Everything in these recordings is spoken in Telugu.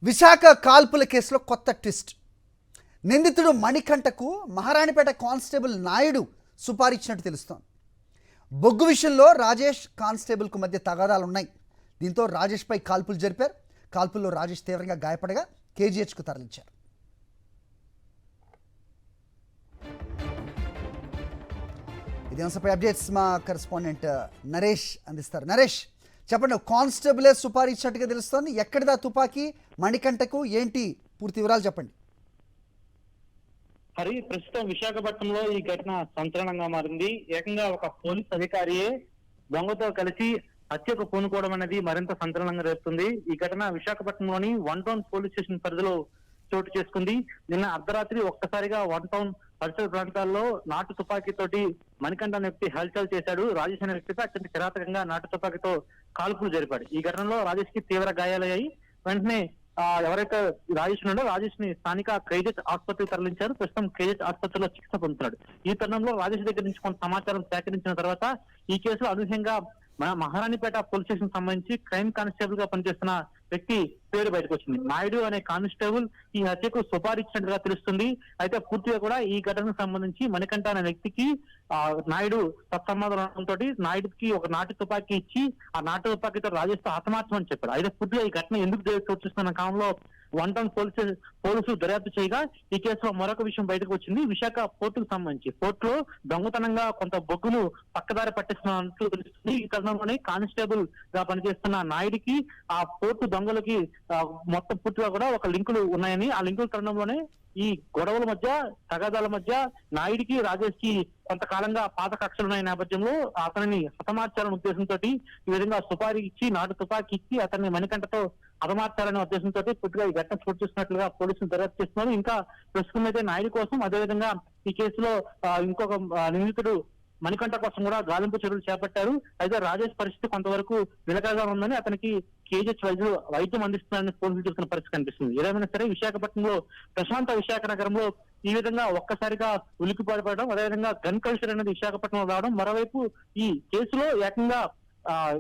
విశాఖ కాల్పుల కేసులో కొత్త ట్విస్ట్. నిందితుడు మణికంఠకు మహారాణిపేట కానిస్టేబుల్ నాయుడు సుపారిచ్చినట్టు తెలుస్తోంది. బొగ్గు విషయంలో రాజేష్ కానిస్టేబుల్కు మధ్య తగాదాలు ఉన్నాయి. దీంతో రాజేష్పై కాల్పులు జరిపారు. కాల్పుల్లో రాజేష్ తీవ్రంగా గాయపడగా కేజీహెచ్కు తరలించారు. ఇదే అంశంపై అప్డేట్స్ మా కరెస్పాండెంట్ నరేష్ అందిస్తారు. నరేష్, చెప్పండి, కానిస్టేబులే సుపారీ ఇచ్చినట్టుగా తెలుస్తోంది. ఎక్కడిదా తుపాకీ, మణికంఠకు ఏంటి పూర్తి వివరాలు చెప్పండి. హరి, ప్రస్తుతం విశాఖపట్నంలో ఈ ఘటన సంచలనంగా మారింది. ఏకంగా ఒక పోలీస్ అధికారియే దొంగతో కలిసి హత్యకు పూనుకోవడం అనేది మరింత సంచలనంగా రేపుతుంది. ఈ ఘటన విశాఖపట్నంలోని వన్ టౌన్ పోలీస్ స్టేషన్ పరిధిలో చోటు చేసుకుంది. నిన్న అర్ధరాత్రి ఒక్కసారిగా వన్ టౌన్ పరిసర ప్రాంతాల్లో నాటు తుపాకీతోటి మణికంఠ అనే వ్యక్తి హల్చల్ చేశాడు. రాజేష్ అనే వ్యక్తిపై అత్యంత కిరాతకంగా నాటు తుపాకీతో కాల్పులు జరిపాడు. ఈ ఘటనలో రాజేష్ కి తీవ్ర గాయాలయ్యాయి. వెంటనే ఎవరైతే రాజేష్ ఉన్నాడో రాజేష్ ని స్థానిక కేజెస్ ఆసుపత్రికి తరలించారు. ప్రస్తుతం కేజెస్ ఆసుపత్రిలో చికిత్స పొందుతున్నాడు. ఈ తరుణంలో రాజేష్ దగ్గర నుంచి కొంత సమాచారం సేకరించిన తర్వాత ఈ కేసులో అనూహ్యంగా మహారాణిపేట పోలీస్ స్టేషన్ సంబంధించి క్రైమ్ కానిస్టేబుల్ గా పనిచేస్తున్న వ్యక్తి పేరు బయటకు వచ్చింది. నాయుడు అనే కానిస్టేబుల్ ఈ హత్యకు సుపారిచ్చినట్టుగా తెలుస్తుంది. అయితే పూర్తిగా కూడా ఈ ఘటనకు సంబంధించి మణికంఠ అనే వ్యక్తికి నాయుడు సత్సంబంధంతో నాయుడుకి ఒక నాటు తుపాకీ ఇచ్చి ఆ నాటు తుపాకీతో రాజేష్ తో హతమార్చమని చెప్పాడు. అయితే పూర్తిగా ఈ ఘటన ఎందుకు చోటుస్తున్న కాలంలో వన్ టౌన్ పోలీసులు దర్యాప్తు చేయగా ఈ కేసులో మరొక విషయం బయటకు వచ్చింది. విశాఖ పోర్టుకు సంబంధించి పోర్టులో దొంగతనంగా కొంత బొగ్గును పక్కదారి పట్టిస్తున్నట్లు తెలుస్తుంది. ఈ తరుణంలోనే కానిస్టేబుల్ గా పనిచేస్తున్న నాయుడికి ఆ పోర్టు దొంగలకి మొత్తం పూర్తిగా కూడా ఒక లింకులు ఉన్నాయని, ఆ లింకుల తరుణంలోనే ఈ గొడవల మధ్య తగాదాల మధ్య నాయుడికి రాజేష్ కి కొంతకాలంగా పాత కక్షలున్న నేపథ్యంలో అతనిని హతమార్చాలనే ఉద్దేశంతో ఈ విధంగా సుపారీ ఇచ్చి నాటు తుపాకీ ఇచ్చి అతన్ని మణికంఠతో హతమార్చాలనే ఉద్దేశంతో పూర్తిగా ఈ ఘటన చోటు చేస్తున్నట్లుగా పోలీసులు దర్యాప్తు చేస్తున్నారు. ఇంకా ప్రస్తుతం అయితే నాయుడు కోసం, అదేవిధంగా ఈ కేసులో ఇంకొక నిందితుడు మణికంఠ కోసం కూడా గాలింపు చర్యలు చేపట్టారు. అయితే రాజేష్ పరిస్థితి కొంతవరకు విలకగా ఉందని, అతనికి కేజీహెచ్ వైద్యం అందిస్తున్నారని పోలీసులు చెబుతున్న పరిస్థితి కనిపిస్తుంది. ఏదేమైనా సరే విశాఖపట్నంలో ప్రశాంత విశాఖ నగరంలో ఈ విధంగా ఒక్కసారిగా ఉలిక్కిపడడం, అదేవిధంగా గన్ కల్చర్ అనేది విశాఖపట్నంలో రావడం, మరోవైపు ఈ కేసులో ఏకంగా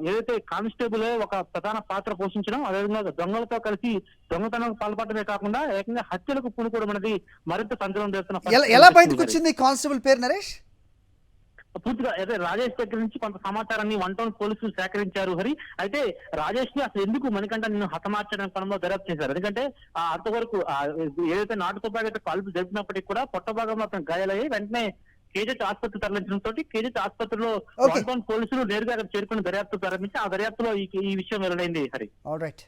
ఏదైతే కానిస్టేబుల్ ఒక ప్రధాన పాత్ర పోషించడం, అదేవిధంగా దొంగలతో కలిసి దొంగతనం పాల్పడమే కాకుండా ఏకంగా హత్యలకు పూనుకోవడం అనేది మరింత సంచలనం చేస్తున్న. ఎలా బయటకు వచ్చింది కానిస్టేబుల్ పేరు నరేష్? పూర్తిగా అయితే రాజేష్ దగ్గర నుంచి కొంత సమాచారాన్ని వన్ టౌన్ పోలీసులు సేకరించారు హరి. అయితే రాజేష్ ని అసలు ఎందుకు మణికంఠ నిన్ను హతమార్చడం పనంలో దర్యాప్తు చేశారు. ఎందుకంటే అంతవరకు ఏదైతే నాటు తుపాకీ కాల్పులు జరిపినప్పటికీ కూడా పొట్ట భాగంలో అతను గాయాలయ్యి వెంటనే కేజెస్ ఆసుపత్రి తరలించడంతో కేజెస్ ఆసుపత్రిలో వన్ టౌన్ పోలీసులు నేరుగా చేరుకుని దర్యాప్తు ప్రారంభించి ఆ దర్యాప్తులో ఈ విషయం వెల్లడైంది హరి. All right.